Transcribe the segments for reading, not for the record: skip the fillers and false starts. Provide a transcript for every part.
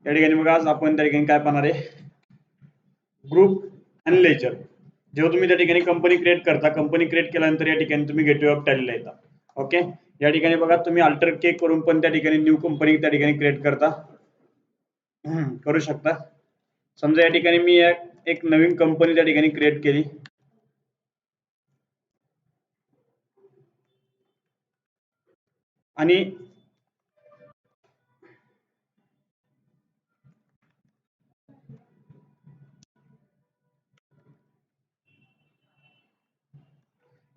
या ठिकाणी बघा आज आपण त्या ठिकाणी काय पाहणार आहे, ग्रुप आणि लेजर. जेव्हा तुम्ही त्या ठिकाणी कंपनी क्रिएट करता, कंपनी क्रिएट केल्यानंतर या ठिकाणी तुम्ही गेटवे ऑफ टॅलीला येता. ओके, या ठिकाणी बघा तुम्ही अल्टर के करून पण त्या ठिकाणी न्यू कंपनी त्या ठिकाणी क्रिएट करता करू शकता. समजा या ठिकाणी मी एक नवीन कंपनी त्या ठिकाणी क्रिएट केली आणि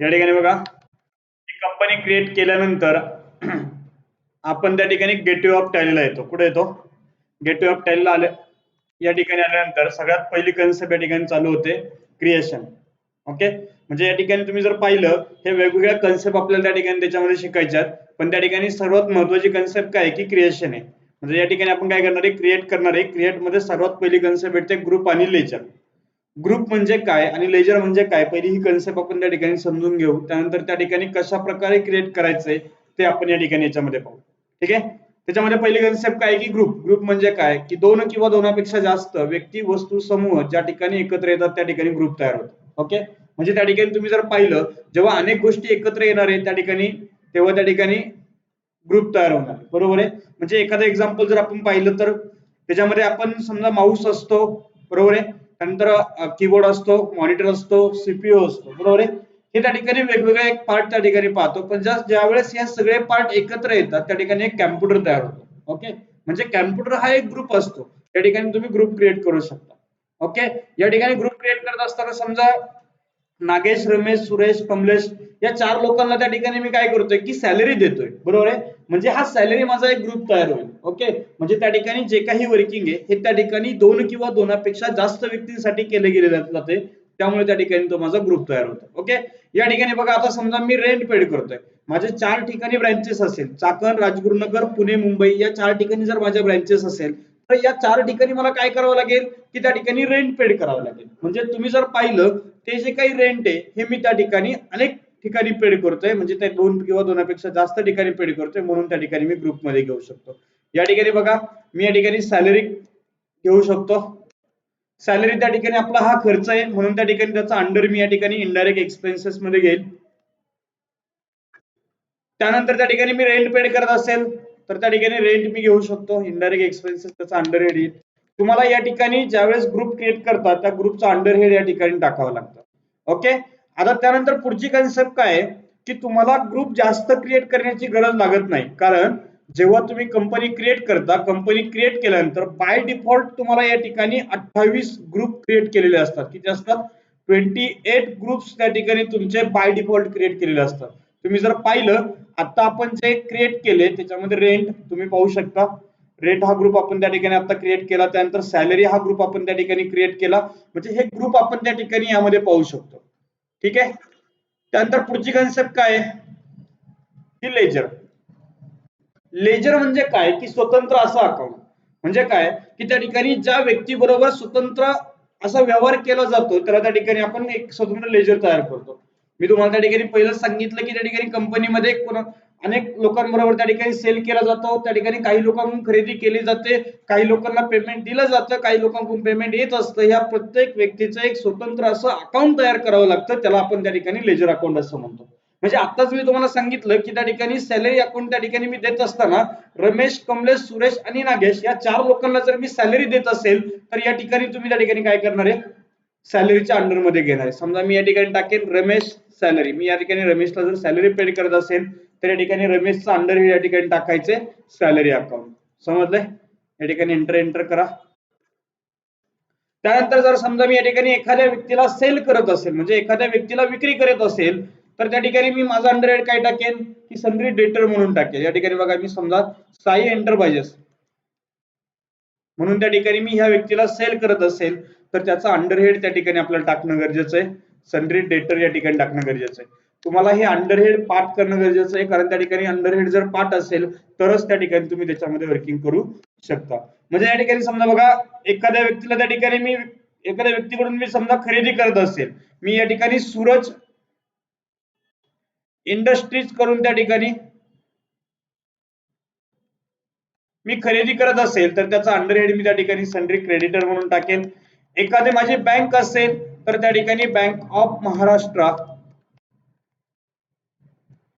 या ठिकाणी बघा ही कंपनी क्रिएट केल्यानंतर आपण त्या ठिकाणी गेटवे ऑफ टॅलीला येतो. कुठे येतो? गेटवे ऑफ टॅलीला आले. या ठिकाणी आल्यानंतर सगळ्यात पहिली कन्सेप्ट या ठिकाणी चालू होते, क्रिएशन. ओके, म्हणजे या ठिकाणी तुम्ही जर पाहिलं हे वेगवेगळ्या कन्सेप्ट आपल्याला त्या ठिकाणी त्याच्यामध्ये शिकायच्यात, पण त्या ठिकाणी सर्वात महत्वाची कन्सेप्ट काय आहे की क्रिएशन आहे. म्हणजे या ठिकाणी आपण काय करणार आहे, क्रिएट करणार आहे. क्रिएट मध्ये सर्वात पहिली कन्सेप्ट येते ग्रुप आणि लेजर. ग्रुप म्हणजे काय आणि लेजर म्हणजे काय, पहिली ही कन्सेप्ट आपण त्या ठिकाणी समजून घेऊ. त्यानंतर त्या ठिकाणी कशा प्रकारे क्रिएट करायचंय ते आपण या ठिकाणी याच्यामध्ये पाहू. ठीक आहे, त्याच्यामध्ये पहिली कन्सेप्ट काय की ग्रुप. ग्रुप म्हणजे काय की दोन किंवा दोनापेक्षा जास्त व्यक्ती, वस्तू, समूह ज्या ठिकाणी एकत्र येतात त्या ठिकाणी ग्रुप तयार होतो. ओके, म्हणजे त्या ठिकाणी तुम्ही जर पाहिलं जेव्हा अनेक गोष्टी एकत्र येणार आहे त्या ठिकाणी, तेव्हा त्या ठिकाणी ग्रुप तयार होणार. बरोबर आहे. म्हणजे एखादं एक्झाम्पल जर आपण पाहिलं तर त्याच्यामध्ये आपण समजा माऊस असतो, बरोबर आहे, त्यानंतर कीबोर्ड असतो, मॉनिटर असतो, सीपीयू असतो, बरोबर आहे. हे त्या ठिकाणी वेगवेगळे एक पार्ट त्या ठिकाणी पाहतो, पण ज्या वेळेस या सगळे पार्ट एकत्र येतात त्या ठिकाणी एक कॅम्प्युटर तयार होतो. ओके, म्हणजे कॅम्प्युटर हा एक ग्रुप असतो, त्या ठिकाणी तुम्ही ग्रुप क्रिएट करू शकता. ओके, या ठिकाणी ग्रुप क्रिएट करत असताना समजा नागेश, रमेश, सुरेश, कमलेश या चार लोकांना त्या ठिकाणी मी काय करतोय की सॅलरी देतोय. बरोबर आहे, म्हणजे हा सॅलरी माझा एक ग्रुप तयार होईल. ओके, म्हणजे त्या ठिकाणी जे काही वर्किंग आहे हे त्या ठिकाणी दोन किंवा दोनापेक्षा जास्त व्यक्तींसाठी केले गेले जाते, त्यामुळे त्या ठिकाणी तो माझा ग्रुप तयार होतो. ओके, या ठिकाणी बघा आता समजा मी रेंट पेड करतोय, माझे 4 ठिकाणी ब्रँचेस असेल, चाकण, राजगुरुनगर, पुणे, मुंबई या 4 ठिकाणी जर माझ्या ब्रँचेस असेल तर या 4 ठिकाणी मला काय करावं लागेल की त्या ठिकाणी रेंट पेड करावं लागेल. म्हणजे तुम्ही जर पाहिलं ते जे काही रेंट आहे हे मी त्या ठिकाणी अनेक ठिकाणी पेड करतोय, म्हणजे ते दोन किंवा दोनापेक्षा जास्त ठिकाणी पेड करतोय, म्हणून त्या ठिकाणी मी ग्रुपमध्ये घेऊ शकतो. या ठिकाणी बघा मी या ठिकाणी सॅलरी घेऊ शकतो. सॅलरी त्या ठिकाणी आपला हा खर्च आहे, म्हणून त्या ठिकाणी त्याचा अंडर मी या ठिकाणी इनडायरेक्ट एक्सपेन्सेस मध्ये घेईल. त्यानंतर त्या ठिकाणी मी रेंट पेड करत असेल तर त्या ठिकाणी रेंट मी घेऊ शकतो, इनडायरेक्ट एक्सपेन्सेस त्याचा अंडर हेड येईल. तुम्हाला या ठिकाणी ज्यावेळेस ग्रुप क्रिएट करतात त्या ग्रुपचा अंडर हेड या ठिकाणी टाकावं लागतं. ओके, आता त्यानंतर पुढची कन्सेप्ट काय आहे की तुम्हाला ग्रुप जास्त क्रिएट करण्याची गरज लागत नाही, कारण जेव्हा तुम्ही कंपनी क्रिएट करता, कंपनी क्रिएट केल्यानंतर बाय डिफॉल्ट तुम्हाला या ठिकाणी 28 ग्रुप क्रिएट केलेले असतात. किती असतात? 28 ग्रुप्स त्या ठिकाणी तुमचे बाय डिफॉल्ट क्रिएट केलेले असतात. तुम्ही जर पाहिलं आता आपण जे क्रिएट केले त्याच्यामध्ये रेंट तुम्ही पाहू शकता, रेंट हा ग्रुप आपण त्या ठिकाणी आता क्रिएट केला. त्यानंतर सॅलरी हा ग्रुप आपण त्या ठिकाणी क्रिएट केला, म्हणजे हे ग्रुप आपण त्या ठिकाणी यामध्ये पाहू शकतो. ठीक आहे, त्यानंतर पुढची कन्सेप्ट काय आहे की लेजर. लेजर म्हणजे काय की स्वतंत्र असं अकाउंट. म्हणजे काय की त्या ठिकाणी ज्या व्यक्ती बरोबर स्वतंत्र असा व्यवहार केला जातो त्याला त्या ठिकाणी आपण एक स्वतंत्र लेजर तयार करतो. मी तुम्हाला त्या ठिकाणी पहिलं सांगितलं की त्या ठिकाणी कंपनीमध्ये अनेक लोकांबरोबर त्या ठिकाणी सेल केला जातो, त्या ठिकाणी काही लोकांकडून खरेदी केली जाते, काही लोकांना पेमेंट दिलं जातं, काही लोकांकडून पेमेंट येत असतं. या प्रत्येक व्यक्तीचं एक स्वतंत्र असं अकाउंट तयार करावं लागतं, त्याला आपण त्या ठिकाणी लेजर अकाउंट असं म्हणतो. म्हणजे आताच मी तुम्हाला सांगितलं की त्या ठिकाणी सॅलरी अकाउंट त्या ठिकाणी मी देत असताना रमेश, कमलेश, सुरेश आणि नागेश या 4 लोकांना जर मी सॅलरी देत असेल तर या ठिकाणी तुम्ही त्या ठिकाणी काय करणार आहे, सॅलरीच्या अंडर मध्ये घेणार आहे. समजा मी या ठिकाणी टाकेन रमेश सॅलरी, मी या ठिकाणी रमेशला जर सॅलरी पेड करत असेल तर या ठिकाणी रमेशचा अंडर या ठिकाणी टाकायचे सॅलरी अकाउंट. समजलंय? या ठिकाणी एंटर करा. त्यानंतर जर समजा मी या ठिकाणी एखाद्या व्यक्तीला सेल करत असेल, म्हणजे एखाद्या व्यक्तीला विक्री करत असेल तर त्या ठिकाणी मी माझा अंडर हेड काय टाकेन की सन्ड्री डेटर म्हणून टाकेल. या ठिकाणी बघा मी समजा साई एंटरप्राइजेस म्हणून त्या ठिकाणी मी ह्या व्यक्तीला सेल करत असेल तर त्याचा अंडर हेड त्या ठिकाणी आपल्याला टाकणं गरजेचं आहे, सन्ड्री डेटर या ठिकाणी टाकणं गरजेचं आहे. तुम्हाला हे अंडर हेड पाठ करणं गरजेचं आहे, कारण त्या ठिकाणी अंडर हेड जर पाठ असेल तरच त्या ठिकाणी तुम्ही त्याच्यामध्ये वर्किंग करू शकता. म्हणजे या ठिकाणी समजा बघा एखाद्या व्यक्तीला त्या ठिकाणी मी एखाद्या व्यक्तीकडून मी समजा खरेदी करत असेल, मी या ठिकाणी सूरज इंडस्ट्रीज करून त्या ठिकाणी मी खरेदी करत असेल तर त्याचा अंडरहेड मी त्या ठिकाणी सन्ड्री क्रेडिटर म्हणून टाकेल. एखादी माझी बँक असेल तर त्या ठिकाणी बँक ऑफ महाराष्ट्र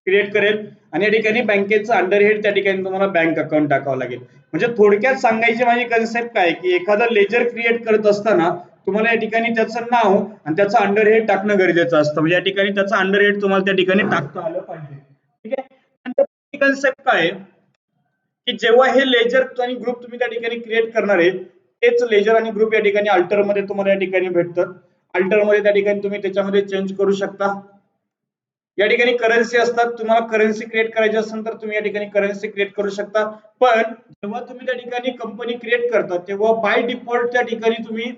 क्रिएट करेल आणि या ठिकाणी बँकेचं अंडरहेड त्या ठिकाणी तुम्हाला बँक अकाउंट टाकावं लागेल. म्हणजे थोडक्यात सांगायची माझी कन्सेप्ट काय की एखादं लेजर क्रिएट करत असताना तुम्हाला या ठिकाणी त्याचं नाव आणि त्याचं अंडरहेड टाकणं गरजेचं असतं. म्हणजे या ठिकाणी त्याचं अंडरहेड तुम्हाला त्या ठिकाणी टाकता आलं पाहिजे. ठीक आहे. नंतर कन्सेप्ट काय आहे की जेव्हा हे लेजर आणि ग्रुप तुम्ही त्या ठिकाणी क्रिएट करणार आहे तेच लेजर आणि ग्रुप या ठिकाणी अल्टर मध्ये तुम्हाला या ठिकाणी भेटतात. अल्टर मध्ये त्या ठिकाणी तुम्ही त्याच्यामध्ये चेंज करू शकता. या ठिकाणी करन्सी असतात. तुम्हाला करन्सी क्रिएट करायची असेल तर तुम्ही या ठिकाणी करन्सी क्रिएट करू शकता. पण जेव्हा तुम्ही त्या ठिकाणी कंपनी क्रिएट करता तेव्हा बाय डिफॉल्ट त्या ठिकाणी तुम्ही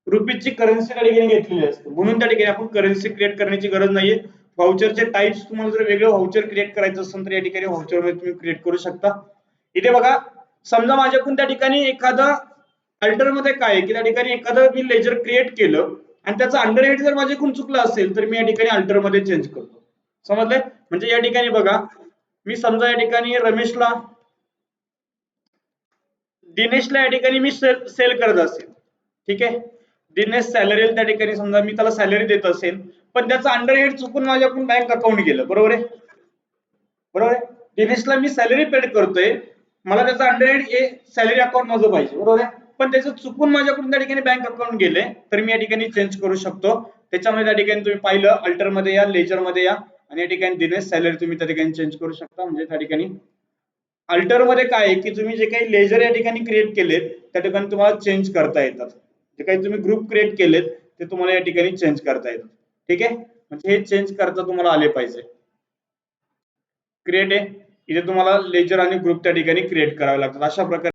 रुपीजची करन्सी त्या ठिकाणी घेतलेली असते. म्हणून त्या ठिकाणी आपण करन्सी क्रिएट करण्याची गरज नाहीये. व्हाउचरचे टाइप्स तुम्हाला जर वेगळं व्हाउचर क्रिएट करायचं असेल तर या ठिकाणी व्हाउचर मध्ये तुम्ही क्रिएट करू शकता. इथे बघा समजा माझ्याकडून त्या ठिकाणी एखादा अल्टर मध्ये काय आहे की त्या ठिकाणी एखादं मी लेजर क्रिएट केलं आणि त्याचा अंडरहेड जर माझ्याकडून चुकलं असेल तर मी या ठिकाणी अल्टर मध्ये चेंज करतो. समजलंय? म्हणजे या ठिकाणी बघा मी समजा या ठिकाणी रमेशला दिनेशला या ठिकाणी मी सेल करत असेल. ठीक आहे. दिनेश सॅलरी त्या ठिकाणी समजा मी त्याला सॅलरी देत असेल पण त्याचा अंडरहेड चुकून माझ्याकडून बँक अकाउंट गेलं. बरोबर आहे? बरोबर आहे. दिनेशला मी सॅलरी पेड करतोय मला त्याचा अंडरहेड सॅलरी अकाउंट माझं पाहिजे. बरोबर आहे. पण त्याचं चुकून माझ्याकडून त्या ठिकाणी बँक अकाउंट गेले तर मी या ठिकाणी चेंज करू शकतो. त्याच्यामध्ये त्या ठिकाणी तुम्ही पाहिलं अल्टर मध्ये या लेजर मध्ये या आणि या ठिकाणी दिनेश सॅलरी तुम्ही त्या ठिकाणी चेंज करू शकता. म्हणजे त्या ठिकाणी अल्टर मध्ये काय आहे की तुम्ही जे काही लेजर या ठिकाणी क्रिएट केलेत त्या ठिकाणी तुम्हाला चेंज करता येतात. जे काही तुम्ही ग्रुप क्रिएट केलेत ते तुम्हाला या ठिकाणी चेंज करता येतात. ठीक आहे. म्हणजे हे चेंज करता तुम्हाला आले पाहिजे. क्रिएट आहे इथे तुम्हाला लेजर आणि ग्रुप त्या ठिकाणी क्रिएट करावे लागतात. अशा प्रकारे